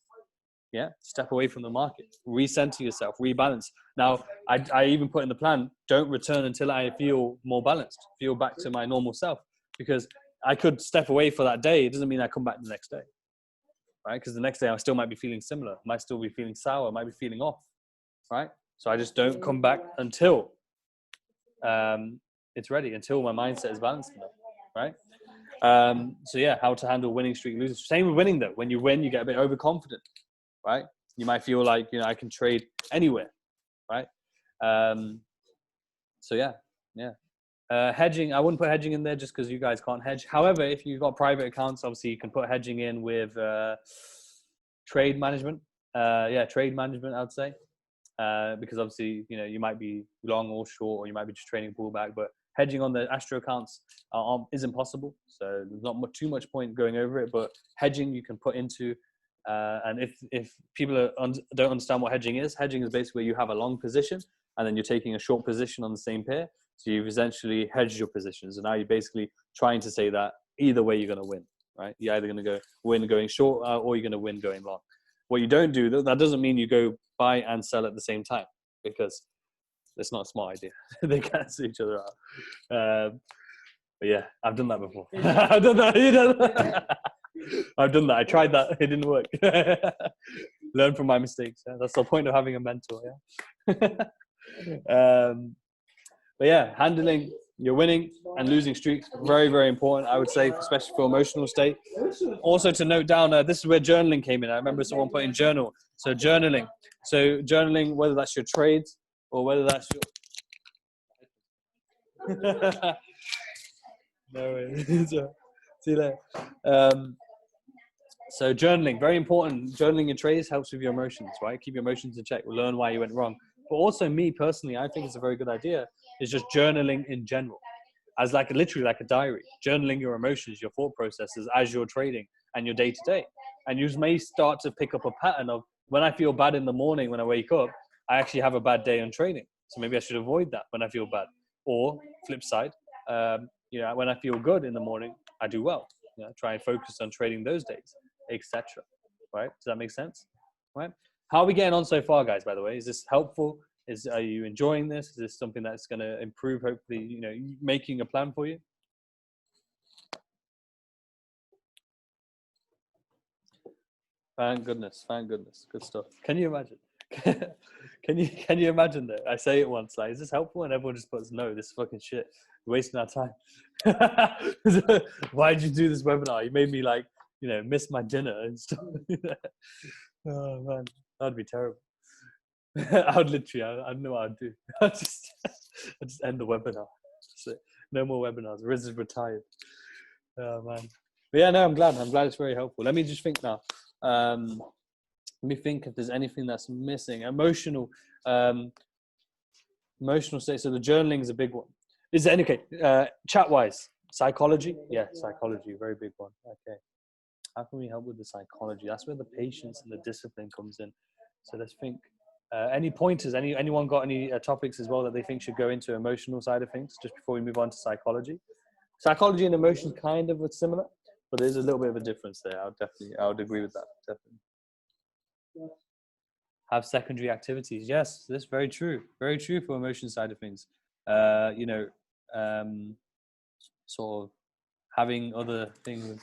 Yeah, step away from the market, recenter yourself, rebalance. Now, I even put in the plan, don't return until I feel more balanced, feel back to my normal self. Because I could step away for that day. It doesn't mean I come back the next day, right? Because the next day I still might be feeling similar, might still be feeling sour, might be feeling off, right? So I just don't come back until it's ready, until my mindset is balanced enough, right? So yeah, how to handle winning streak, losing. Same with winning though. When you win, you get a bit overconfident, right? You might feel like, I can trade anywhere, right? So yeah. Hedging, I wouldn't put hedging in there just because you guys can't hedge. However, if you've got private accounts, obviously you can put hedging in with trade management. Trade management, I'd say. Because obviously, you might be long or short, or you might be just trading pullback, but hedging on the Astro accounts isn't possible. So there's not too much point going over it, but hedging you can put into, and if people don't understand what hedging is basically where you have a long position and then you're taking a short position on the same pair. So you've essentially hedged your positions. And now you're basically trying to say that either way you're going to win, right? You're either going to win going short or you're going to win going long. What you don't do, that doesn't mean you go buy and sell at the same time, because it's not a smart idea. They cancel each other out. But yeah, I've done that before. I've done that. I've done that. I tried that. It didn't work. Learn from my mistakes. Yeah? That's the point of having a mentor. Yeah. But yeah, handling your winning and losing streaks, very, very important, I would say, especially for emotional state. Also to note down, this is where journaling came in. I remember someone put in journal. So journaling. So journaling, whether that's your trades or whether that's your... No way. See you later. So journaling, very important. Journaling your trades helps with your emotions, right? Keep your emotions in check. Learn why you went wrong. But also me personally, I think it's a very good idea, is just journaling in general. As literally like a diary, journaling your emotions, your thought processes as you're trading and your day to day. And you may start to pick up a pattern of, when I feel bad in the morning, when I wake up, I actually have a bad day on trading. So maybe I should avoid that when I feel bad. Or flip side, when I feel good in the morning, I do well. Try and focus on trading those days, etc. Right? Does that make sense? Right? How are we getting on so far, guys, by the way? Is this helpful? Are you enjoying this? Is this something that's going to improve, hopefully, making a plan for you? Thank goodness. Good stuff. Can you imagine? Can you imagine that? I say it once, like, is this helpful? And everyone just puts, no, this is fucking shit. You're wasting our time. Why did you do this webinar? You made me like, miss my dinner and stuff. Oh man, that'd be terrible. I would literally, I don't know what I'd do. I'd just end the webinar. That's it. No more webinars. Riz is retired. Oh man. But yeah, no, I'm glad it's very helpful. Let me just think now. Let me think if there's anything that's missing. Emotional state. So the journaling is a big one. Is there okay? Chat-wise, psychology. Yeah, psychology, very big one. Okay. How can we help with the psychology? That's where the patience and the discipline comes in. So let's think. Any pointers? Anyone got any topics as well that they think should go into emotional side of things just before we move on to psychology? Psychology and emotions kind of are similar, but there's a little bit of a difference there. I would agree with that. Definitely. Have secondary activities. Yes, that's very true. Very true for emotion side of things. Sort of having other things,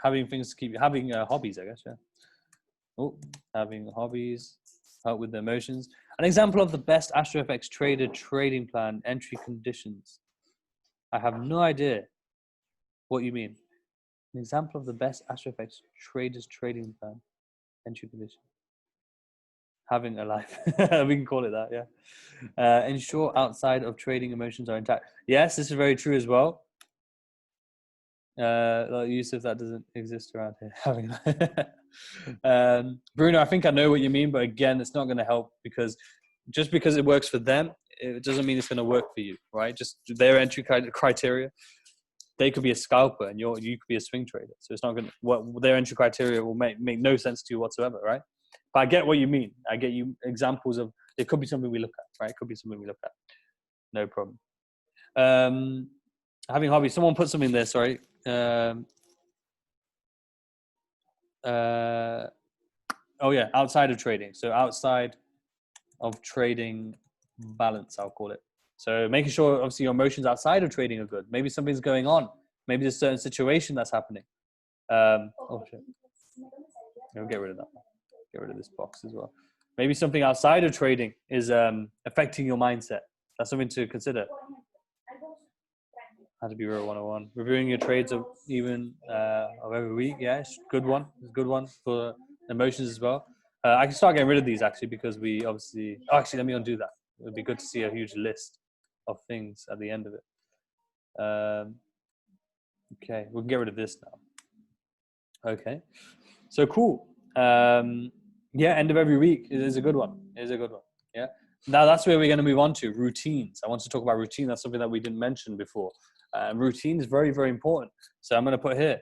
having things to keep having hobbies, I guess. Yeah. Oh, having hobbies, help with the emotions. An example of the best AstroFX trader trading plan entry conditions. I have no idea what you mean. An example of the best AstroFX traders trading plan entry condition. Having a life. We can call it that, yeah. Ensure outside of trading emotions are intact. Yes, this is very true as well. Like Yusuf, that doesn't exist around here. Having Bruno, I think I know what you mean, but again, it's not going to help because just because it works for them, it doesn't mean it's going to work for you, right? Just their entry criteria. They could be a scalper and you could be a swing trader. So it's not going to, their entry criteria will make no sense to you whatsoever, right? But I get what you mean. I get you examples of, it could be something we look at, right? It could be something we look at. No problem. Having hobbies. Someone put something there, sorry. Oh yeah, outside of trading. So outside of trading balance, I'll call it. So making sure, obviously, your emotions outside of trading are good. Maybe something's going on. Maybe there's a certain situation that's happening. Oh shit. We'll get rid of that. Get rid of this box as well. Maybe something outside of trading is affecting your mindset. That's something to consider. How to be real 101. Reviewing your trades of every week. Yeah, it's a good one. It's a good one for emotions as well. I can start getting rid of these actually because we obviously. Oh, actually, let me undo that. It would be good to see a huge list of things at the end of it. Okay, we can get rid of this now. Okay, so cool. Yeah, end of every week is a good one. Yeah. Now that's where we're going to move on to routines. I want to talk about routine. That's something that we didn't mention before. Routine is very, very important. So I'm going to put here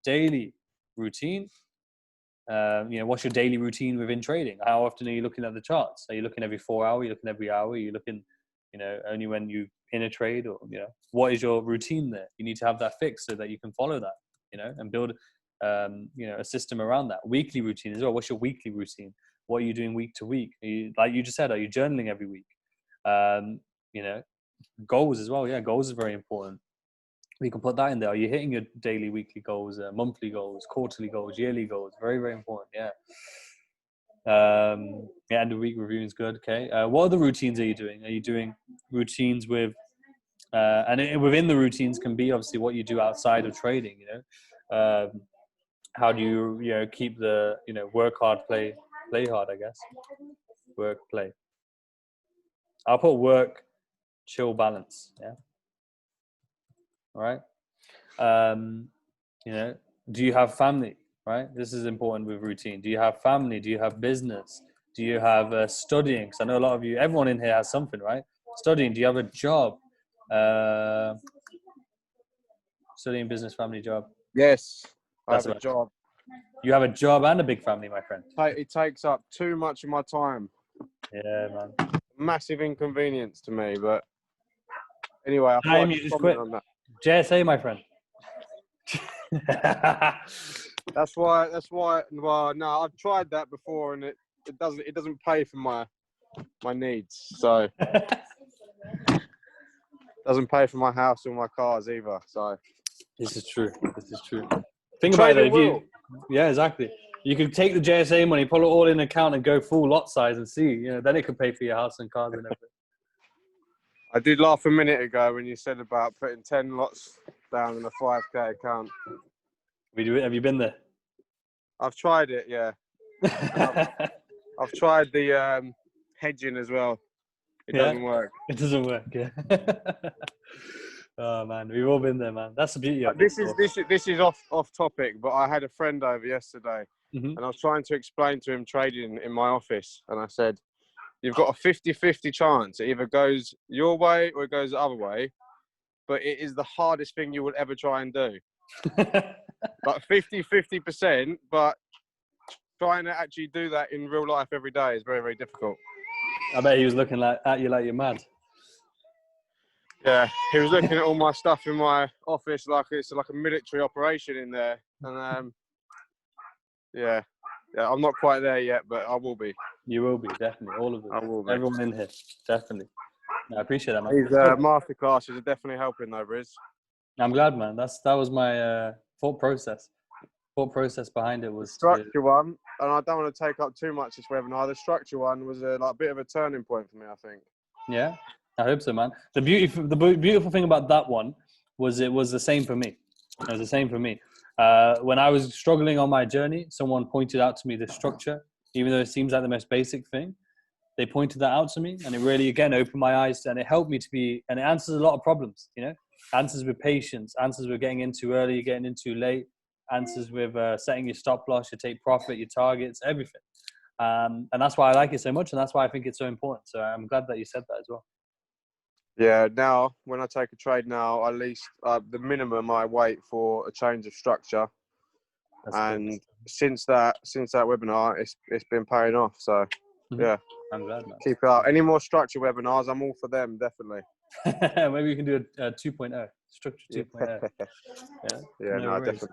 daily routine. What's your daily routine within trading? How often are you looking at the charts? Are you looking every 4 hours? Are you looking every hour? Are you looking, only when you in a trade? Or what is your routine there? You need to have that fixed so that you can follow that, and build a system around that. Weekly routine as well. What's your weekly routine? What are you doing week to week? Like you just said, are you journaling every week? Goals as well. Yeah, goals is very important. We can put that in there. Are you hitting your daily, weekly goals, monthly goals, quarterly goals, yearly goals? Very, very important. Yeah. End of week review is good. Okay. What other routines are you doing? Are you doing routines with, within the routines can be obviously what you do outside of trading, how do you, keep the, work hard, play hard, I guess. Work, play. I'll put work, chill, balance. Yeah. All right. Do you have family? Right. This is important with routine. Do you have family? Do you have business? Do you have studying? Because I know a lot of you, everyone in here has something, right? Studying. Do you have a job? Studying, business, family, job. Yes, I have a job. You have a job and a big family, my friend. It takes up too much of my time. Yeah, man. Massive inconvenience to me, but anyway, I thought You just quit. On that. JSA, my friend. That's why. Well, no, I've tried that before, and it doesn't pay for my needs. So doesn't pay for my house or my cars either. So this is true. Think about it. Yeah, exactly. You could take the JSA money, pull it all in an account, and go full lot size and see. You know, then it could pay for your house and cars and everything. I did laugh a minute ago when you said about putting 10 lots down in a 5k account. Have you been there? I've tried it, yeah. I've tried the hedging as well. It doesn't work. It doesn't work. Yeah. Oh man, we've all been there, man. That's the beauty of it. This is off topic, but I had a friend over yesterday, Mm-hmm. and I was trying to explain to him trading in my office, and I said, you've got a 50-50 chance. It either goes your way or it goes the other way, but it is the hardest thing you will ever try and do. Like 50%, but trying to actually do that in real life every day is very, very difficult. I bet he was looking at you like you're mad. Yeah, he was looking at all my stuff in my office like it's like a military operation in there. And yeah, I'm not quite there yet, but I will be. You will be, definitely. All of us. I will be. Everyone in here, definitely. No, I appreciate that, man. These masterclasses are definitely helping though, Riz. I'm glad, man. That was my thought process. Thought process behind it was Structure one, and I don't want to take up too much this webinar. The structure one was a bit of a turning point for me, I think. Yeah, I hope so, man. The beautiful thing about that one was it was the same for me. It was the same for me. When I was struggling on my journey, someone pointed out to me the structure, even though it seems like the most basic thing. They pointed that out to me, and it really, again, opened my eyes, and it helped me to be, and it answers a lot of problems, you know, answers with patience, answers with getting in too early, getting in too late, answers with setting your stop loss, your take profit, your targets, everything. And that's why I like it so much, and that's why I think it's so important. So I'm glad that you said that as well. Yeah, now when I take a trade now, at least the minimum I wait for a change of structure. That's and good. since that webinar, it's been paying off. So yeah, I'm glad, man. Keep it up. Any more structure webinars, I'm all for them, definitely. Maybe we can do a 2.0 structure 2.0. Yeah, no, definitely.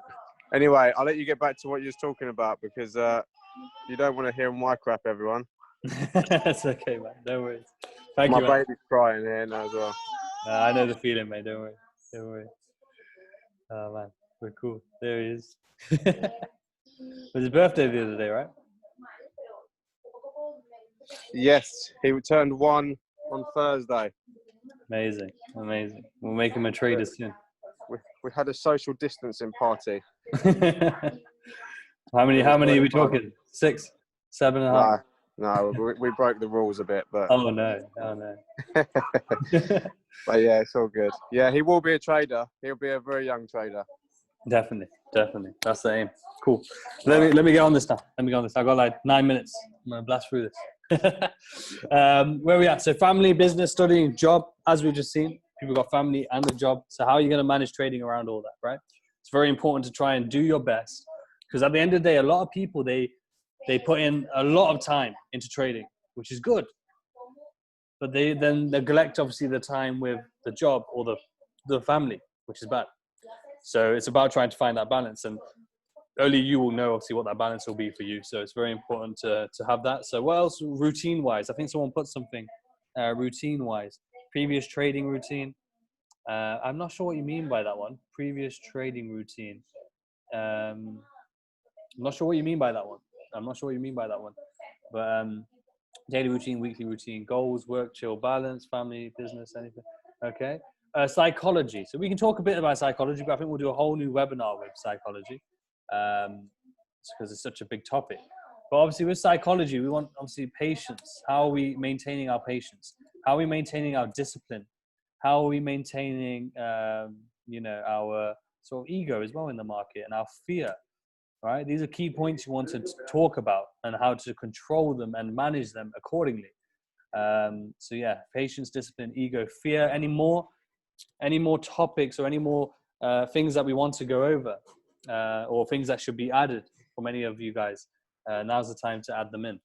Anyway, I'll let you get back to what you was talking about because you don't want to hear my crap, everyone. That's okay, man. No worries. Thank you. My baby's crying here now as well. I know the feeling, mate. Don't worry. Oh man, we're cool. There he is. It was his birthday the other day, right? Yes, he turned 1 on Thursday. Amazing. We'll make him a trader soon. We had a social distancing party. How many are we talking? 6, 7.5? No, we broke the rules a bit, but. Oh no. But yeah, it's all good. Yeah, he will be a trader. He'll be a very young trader. Definitely. That's the aim. Cool. Let me get on this now. I've got like 9 minutes. I'm gonna blast through this. Where are we at? So family, business, studying, job. As we've just seen, people got family and a job. So how are you going to manage trading around all that, right? It's very important to try and do your best, because at the end of the day, a lot of people, they put in a lot of time into trading, which is good, but they then neglect obviously the time with the job or the family, which is bad. So it's about trying to find that balance, and only you will know obviously what that balance will be for you. So it's very important to have that. So what else routine wise? I think someone put something routine wise, previous trading routine. I'm not sure what you mean by that one. Previous trading routine. I'm not sure what you mean by that one. But daily routine, weekly routine, goals, work, chill, balance, family, business, anything. Okay. Psychology. So we can talk a bit about psychology, but I think we'll do a whole new webinar with psychology, because it's such a big topic. But obviously with psychology, we want obviously patience. How are we maintaining our patience? How are we maintaining our discipline? How are we maintaining, our sort of ego as well in the market, and our fear, right? These are key points you want to talk about, and how to control them and manage them accordingly. So yeah, patience, discipline, ego, fear. Any more topics or any more things that we want to go over, or things that should be added from any of you guys? Now's the time to add them in.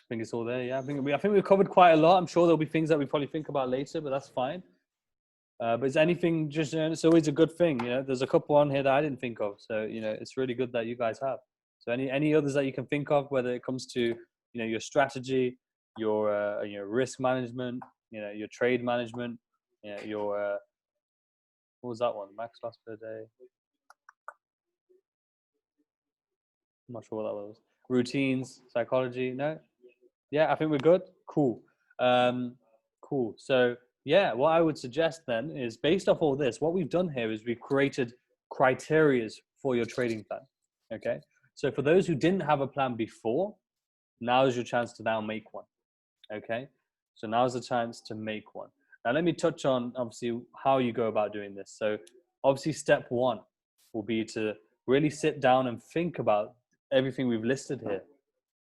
I think it's all there. Yeah, I think we've covered quite a lot. I'm sure there'll be things that we probably think about later, but that's fine. But is anything just? It's always a good thing. You know, there's a couple on here that I didn't think of. So it's really good that you guys have. So any others that you can think of, whether it comes to your strategy, your risk management, your trade management, your What was that one? Max loss per day. I'm not sure what that was. Routines, psychology. No. Yeah, I think we're good. Cool. Cool. So yeah, what I would suggest then is based off all this, what we've done here is we've created criterias for your trading plan. Okay. So for those who didn't have a plan before, now is your chance to now make one. Okay. So now's the chance to make one. Now let me touch on obviously how you go about doing this. So obviously step one will be to really sit down and think about everything we've listed here.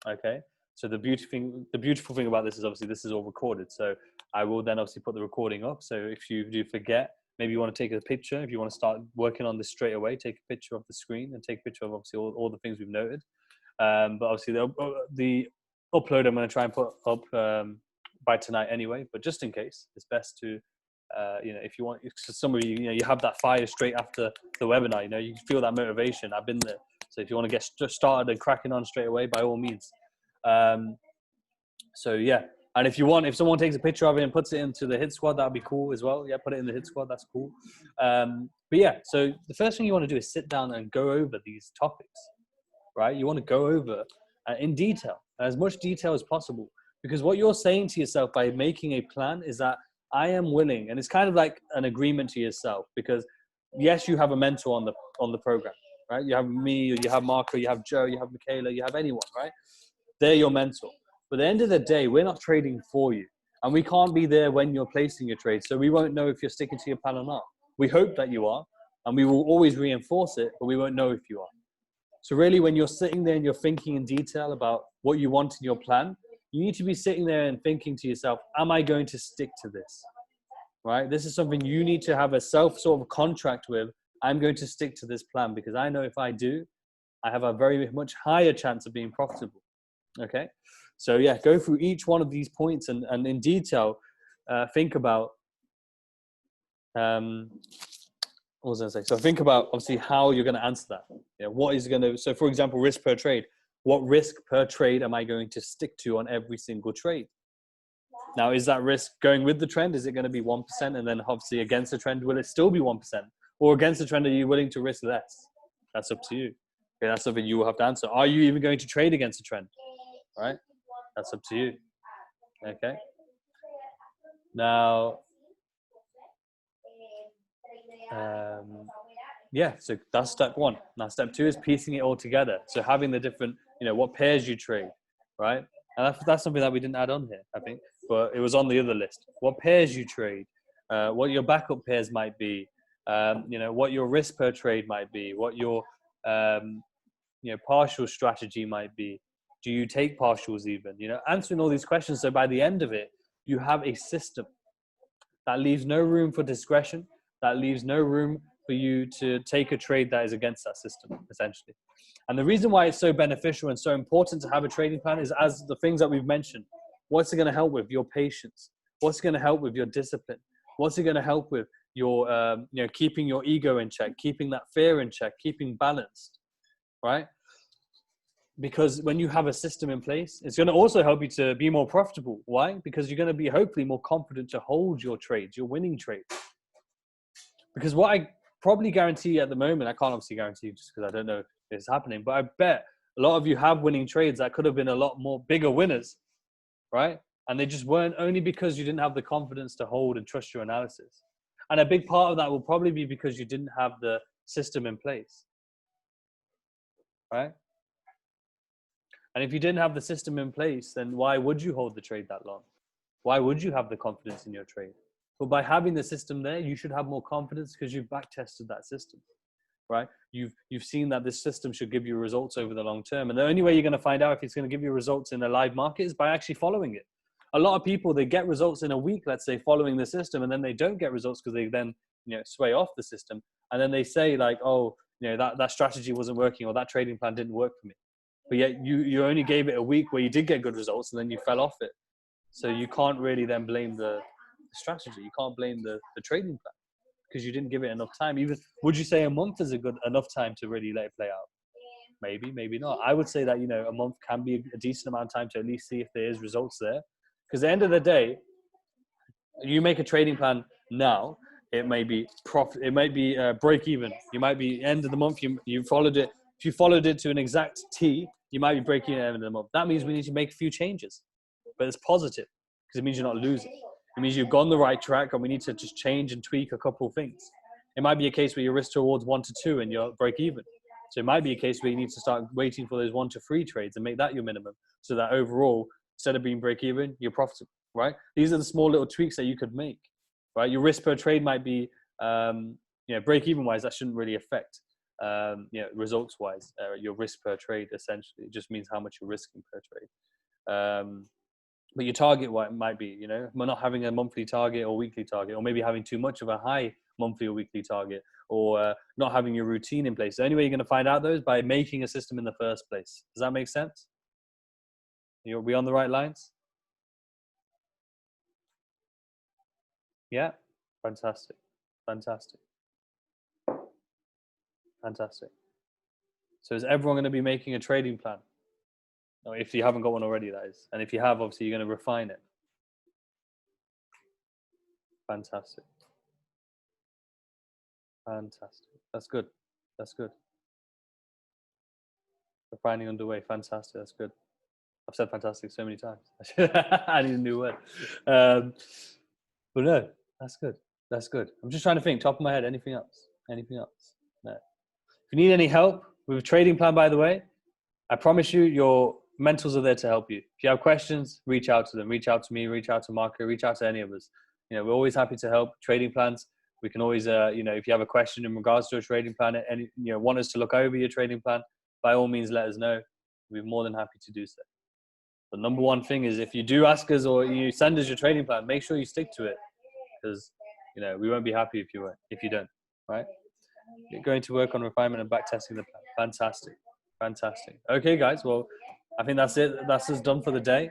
Okay. So the beautiful thing about this is obviously this is all recorded. So I will then obviously put the recording up. So if you do forget, maybe you want to take a picture. If you want to start working on this straight away, take a picture of the screen and take a picture of obviously all the things we've noted. But obviously the upload I'm going to try and put up by tonight anyway. But just in case, it's best to if you want, some of you, you have that fire straight after the webinar. You feel that motivation. I've been there. So if you want to get started and cracking on straight away, by all means. So yeah, and if someone takes a picture of it and puts it into the hit squad, that'd be cool as well. Yeah, put it in the hit squad. That's cool. But yeah, so the first thing you want to do is sit down and go over these topics, right? You want to go over in detail, as much detail as possible, because what you're saying to yourself by making a plan is that I am willing, and it's kind of like an agreement to yourself, because yes, you have a mentor on the program, right? You have me, you have Marco, you have Joe, you have Michaela, you have anyone, right? They're your mentor. But at the end of the day, we're not trading for you, and we can't be there when you're placing your trade, so we won't know if you're sticking to your plan or not. We hope that you are, and we will always reinforce it, but we won't know if you are. So really, when you're sitting there and you're thinking in detail about what you want in your plan, you need to be sitting there and thinking to yourself, am I going to stick to this? Right? This is something you need to have a self sort of contract with. I'm going to stick to this plan because I know if I do, I have a very much higher chance of being profitable. Okay? So yeah, go through each one of these points and in detail, think about, what was I going to say? So think about obviously how you're going to answer that. What is going to, so for example, risk per trade. What risk per trade am I going to stick to on every single trade? Now, is that risk going with the trend? Is it going to be 1%? And then obviously against the trend, will it still be 1%? Or against the trend, are you willing to risk less? That's up to you. Okay, that's something you will have to answer. Are you even going to trade against the trend? Right? That's up to you. Okay. Now, yeah, so that's step one. Now, step two is piecing it all together. So having the different, what pairs you trade, right? And that's something that we didn't add on here, I think, but it was on the other list. What pairs you trade, what your backup pairs might be, what your risk per trade might be, what your, partial strategy might be. Do you take partials even? Answering all these questions. So by the end of it, you have a system that leaves no room for discretion, that leaves no room for you to take a trade that is against that system, essentially. And the reason why it's so beneficial and so important to have a trading plan is, as the things that we've mentioned, what's it going to help with? Your patience. What's it going to help with? Your discipline. What's it going to help with? Your, keeping your ego in check, keeping that fear in check, keeping balanced, right? Because when you have a system in place, it's going to also help you to be more profitable. Why? Because you're going to be hopefully more confident to hold your trades, your winning trades. Because what I probably guarantee at the moment, I can't obviously guarantee just because I don't know if it's happening, but I bet a lot of you have winning trades that could have been a lot more bigger winners, right? And they just weren't, only because you didn't have the confidence to hold and trust your analysis. And a big part of that will probably be because you didn't have the system in place, right? And if you didn't have the system in place, then why would you hold the trade that long? Why would you have the confidence in your trade? But by having the system there, you should have more confidence because you've back tested that system, right? You've seen that this system should give you results over the long term. And the only way you're going to find out if it's going to give you results in a live market is by actually following it. A lot of people, they get results in a week, let's say, following the system, and then they don't get results because they then, sway off the system. And then they say like, oh, that strategy wasn't working, or that trading plan didn't work for me. But yet you only gave it a week where you did get good results and then you fell off it. So you can't really then blame the strategy. You can't blame the trading plan because you didn't give it enough time. Even, would you say a month is a good enough time to really let it play out? Maybe, maybe not. I would say that, a month can be a decent amount of time to at least see if there is results there. Because at the end of the day, you make a trading plan now, It may be profit. It might be break even. You might be end of the month. You followed it. If you followed it to an exact T, you might be breaking even at the end of the month. That means we need to make a few changes, but it's positive because it means you're not losing. It means you've gone the right track, and we need to just change and tweak a couple of things. It might be a case where your risk towards 1 to 2 and you're break even. So it might be a case where you need to start waiting for those 1 to 3 trades and make that your minimum, so that overall, instead of being break even, you're profitable, right? These are the small little tweaks that you could make, right? Your risk per trade might be, break even wise, that shouldn't really affect, results wise, your risk per trade. Essentially, it just means how much you're risking per trade. But your target might be, we're not having a monthly target or weekly target, or maybe having too much of a high monthly or weekly target, or not having your routine in place. The only way you're going to find out those by making a system in the first place. Does that make sense? Are we on the right lines? Yeah, fantastic. So is everyone going to be making a trading plan? No, if you haven't got one already, that is. And if you have, obviously you're going to refine it. Fantastic. That's good. Refining underway. Fantastic. That's good. I've said fantastic so many times. I need a new word. But no, that's good. I'm just trying to think, top of my head, anything else? No. If you need any help with a trading plan, by the way, I promise you, your mentors are there to help you. If you have questions, reach out to them. Reach out to me, reach out to Marco, reach out to any of us. We're always happy to help. Trading plans, we can always, if you have a question in regards to a trading plan, and want us to look over your trading plan, by all means, let us know. We're more than happy to do so. The number one thing is, if you do ask us or you send us your trading plan, make sure you stick to it, because we won't be happy if you don't, right? You're going to work on refinement and back testing the plan. Fantastic. Okay, guys. Well, I think that's it. That's us done for the day.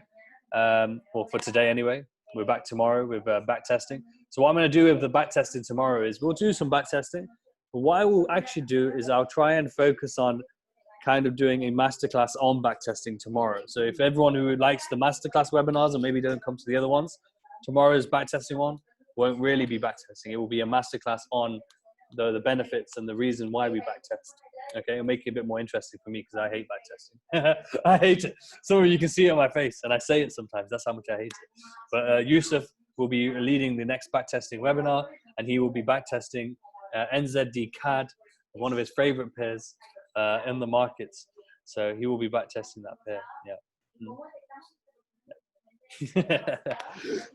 For today anyway. We're back tomorrow with back testing. So what I'm going to do with the back testing tomorrow is we'll do some back testing. But what I will actually do is I'll try and focus on kind of doing a masterclass on back testing tomorrow. So if everyone who likes the masterclass webinars and maybe don't come to the other ones, tomorrow's back testing one won't really be back testing. It will be a masterclass on the benefits and the reason why we back test. Okay, it'll make it a bit more interesting for me because I hate back testing. I hate it. Some of you can see it on my face, and I say it sometimes. That's how much I hate it. But Yusuf will be leading the next back testing webinar, and he will be back testing NZD CAD, one of his favorite pairs in the markets. So he will be back testing that pair. Yeah.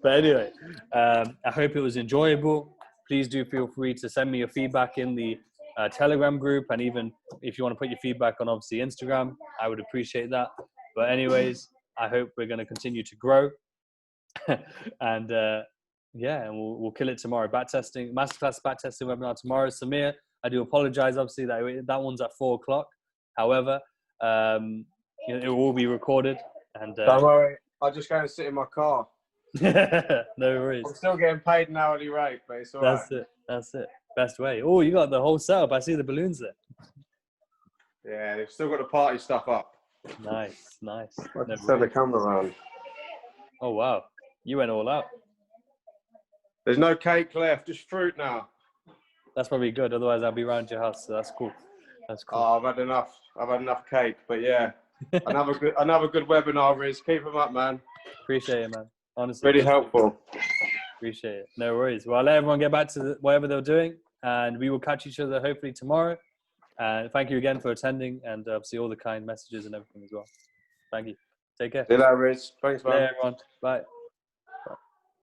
But anyway, I hope it was enjoyable. Please do feel free to send me your feedback in the Telegram group, and even if you want to put your feedback on obviously Instagram, I would appreciate that. But anyways, I hope we're going to continue to grow, and we'll kill it tomorrow. Masterclass backtesting webinar tomorrow. Samir, I do apologize, obviously that one's at 4:00. However, it will be recorded, and don't worry, I'll just go and sit in my car. No worries. I'm still getting paid an hourly rate, but it's all right. That's it. Best way. Oh, you got the whole setup. I see the balloons there. Yeah, they've still got the party stuff up. Nice. I can turn the camera around. Oh, wow. You went all out. There's no cake left, just fruit now. That's probably good. Otherwise, I'll be around your house. So that's cool. Oh, I've had enough cake. But yeah, another good webinar, Riz. Keep them up, man. Appreciate it, man. Honestly. Really helpful. Appreciate it. No worries. Well, I'll let everyone get back to whatever they're doing, and we will catch each other hopefully tomorrow. And thank you again for attending, and obviously all the kind messages and everything as well. Thank you. Take care. See you later, Riz. Thanks, man. Bye, everyone. Bye.